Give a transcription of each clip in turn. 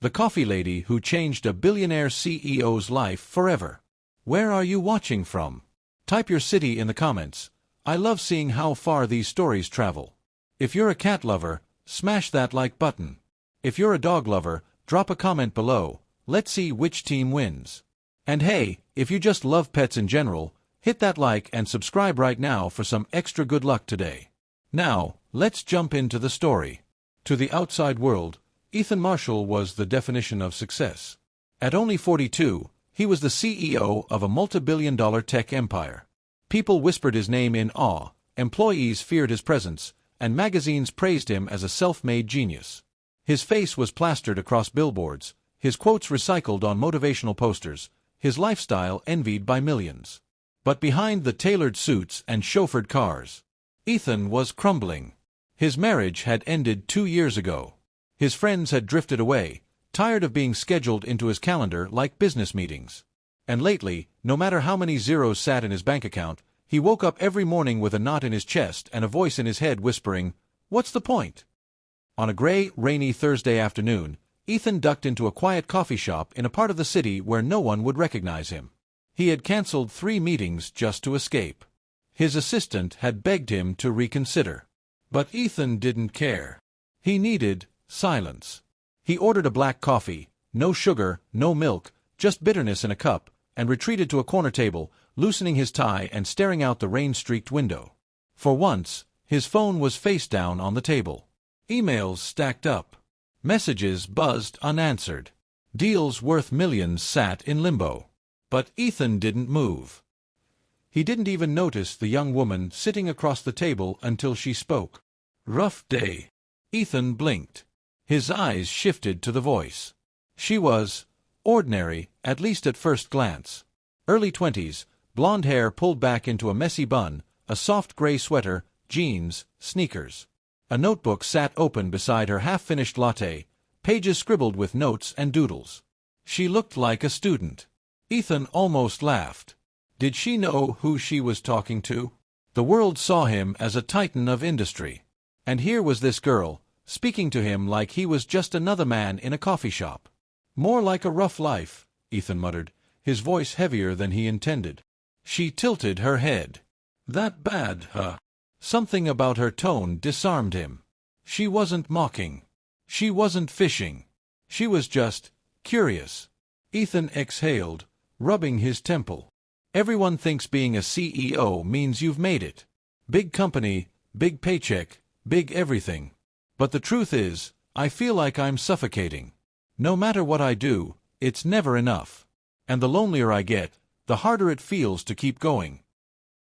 The coffee lady who changed a billionaire CEO's life forever. Where are you watching from? Type your city in the comments. I love seeing how far these stories travel. If you're a cat lover, smash that like button. If you're a dog lover, drop a comment below. Let's see which team wins. And hey, if you just love pets in general, hit that like and subscribe right now for some extra good luck today. Now, let's jump into the story. To the outside world, Ethan Marshall was the definition of success. At only 42, he was the CEO of a multi-billion-dollar tech empire. People whispered his name in awe, employees feared his presence, and magazines praised him as a self-made genius. His face was plastered across billboards, his quotes recycled on motivational posters, his lifestyle envied by millions. But behind the tailored suits and chauffeured cars, Ethan was crumbling. His marriage had ended 2 years ago. His friends had drifted away, tired of being scheduled into his calendar like business meetings. And lately, no matter how many zeros sat in his bank account, he woke up every morning with a knot in his chest and a voice in his head whispering, "What's the point?" On a gray, rainy Thursday afternoon, Ethan ducked into a quiet coffee shop in a part of the city where no one would recognize him. He had canceled 3 meetings just to escape. His assistant had begged him to reconsider. But Ethan didn't care. He needed silence. He ordered a black coffee, no sugar, no milk, just bitterness in a cup, and retreated to a corner table, loosening his tie and staring out the rain-streaked window. For once, his phone was face down on the table. Emails stacked up. Messages buzzed unanswered. Deals worth millions sat in limbo. But Ethan didn't move. He didn't even notice the young woman sitting across the table until she spoke. "Rough day." Ethan blinked. His eyes shifted to the voice. She was ordinary, at least at first glance. Early 20s, blonde hair pulled back into a messy bun, a soft gray sweater, jeans, sneakers. A notebook sat open beside her half-finished latte, pages scribbled with notes and doodles. She looked like a student. Ethan almost laughed. Did she know who she was talking to? The world saw him as a titan of industry. And here was this girl, speaking to him like he was just another man in a coffee shop. "More like a rough life," Ethan muttered, his voice heavier than he intended. She tilted her head. "That bad, huh?" Something about her tone disarmed him. She wasn't mocking. She wasn't fishing. She was just curious. Ethan exhaled, rubbing his temple. Everyone thinks being a CEO means you've made it. Big company, big paycheck, big everything. But the truth is, I feel like I'm suffocating. No matter what I do, it's never enough. And the lonelier I get, the harder it feels to keep going.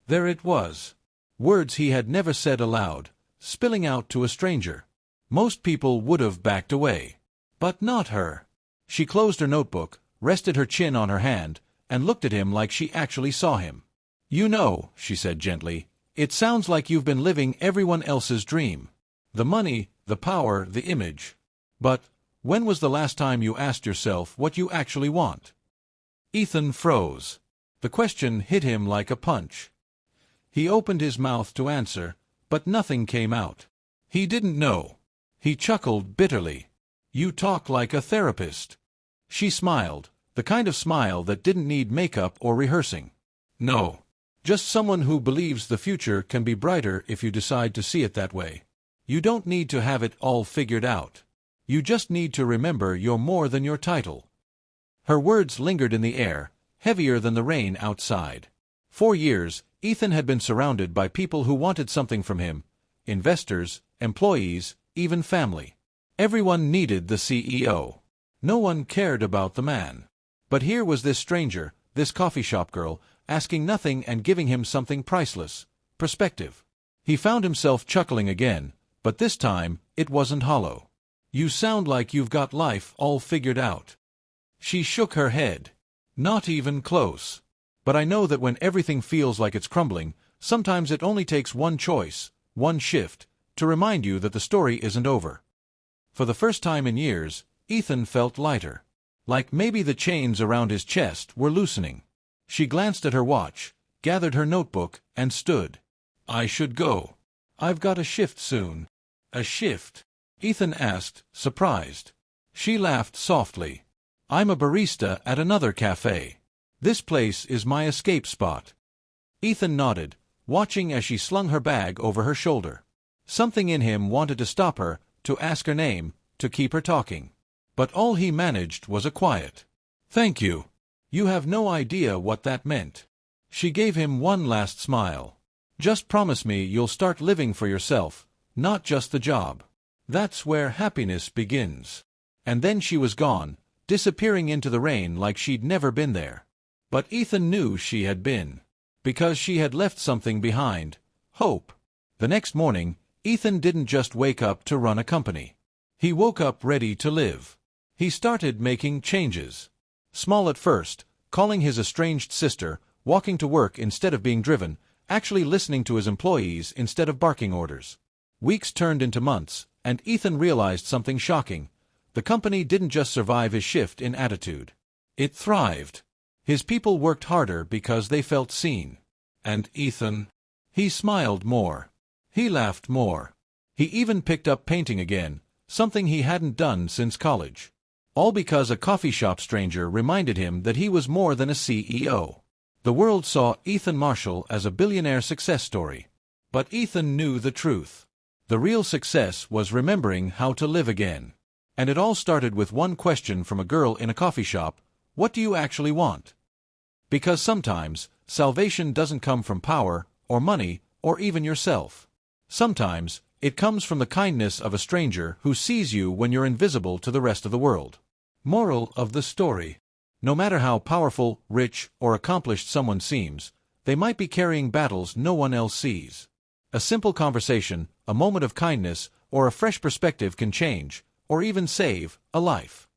There it was. Words he had never said aloud, spilling out to a stranger. Most people would have backed away. But not her. She closed her notebook, rested her chin on her hand, and looked at him like she actually saw him. "You know," she said gently, "it sounds like you've been living everyone else's dream. The money, the power, the image. But when was the last time you asked yourself what you actually want?" Ethan froze. The question hit him like a punch. He opened his mouth to answer, but nothing came out. He didn't know. He chuckled bitterly. "You talk like a therapist." She smiled, the kind of smile that didn't need makeup or rehearsing. "No. Just someone who believes the future can be brighter if you decide to see it that way. You don't need to have it all figured out. You just need to remember you're more than your title." Her words lingered in the air, heavier than the rain outside. 4 years, Ethan had been surrounded by people who wanted something from him. Investors, employees, even family. Everyone needed the CEO. No one cared about the man. But here was this stranger, this coffee shop girl, asking nothing and giving him something priceless: perspective. He found himself chuckling again, but this time, it wasn't hollow. "You sound like you've got life all figured out." She shook her head. "Not even close. But I know that when everything feels like it's crumbling, sometimes it only takes one choice, one shift, to remind you that the story isn't over." For the first time in years, Ethan felt lighter. Like maybe the chains around his chest were loosening. She glanced at her watch, gathered her notebook, and stood. "I should go. I've got a shift soon." "A shift?" Ethan asked, surprised. She laughed softly. I'm a barista at another cafe. This place is my escape spot. Ethan nodded, watching as she slung her bag over her shoulder. Something in him wanted to stop her, to ask her name, to keep her talking. But all he managed was a quiet "Thank you. You have no idea what that meant." She gave him one last smile. "Just promise me you'll start living for yourself, not just the job. That's where happiness begins." And then she was gone, disappearing into the rain like she'd never been there. But Ethan knew she had been. Because she had left something behind: hope. The next morning, Ethan didn't just wake up to run a company. He woke up ready to live. He started making changes. Small at first, calling his estranged sister, walking to work instead of being driven, actually listening to his employees instead of barking orders. Weeks turned into months, and Ethan realized something shocking. The company didn't just survive his shift in attitude. It thrived. His people worked harder because they felt seen. And Ethan? He smiled more. He laughed more. He even picked up painting again, something he hadn't done since college. All because a coffee shop stranger reminded him that he was more than a CEO. The world saw Ethan Marshall as a billionaire success story. But Ethan knew the truth. The real success was remembering how to live again. And it all started with one question from a girl in a coffee shop: what do you actually want? Because sometimes, salvation doesn't come from power, or money, or even yourself. Sometimes, it comes from the kindness of a stranger who sees you when you're invisible to the rest of the world. Moral of the story: no matter how powerful, rich, or accomplished someone seems, they might be carrying battles no one else sees. A simple conversation, a moment of kindness, or a fresh perspective can change, or even save, a life.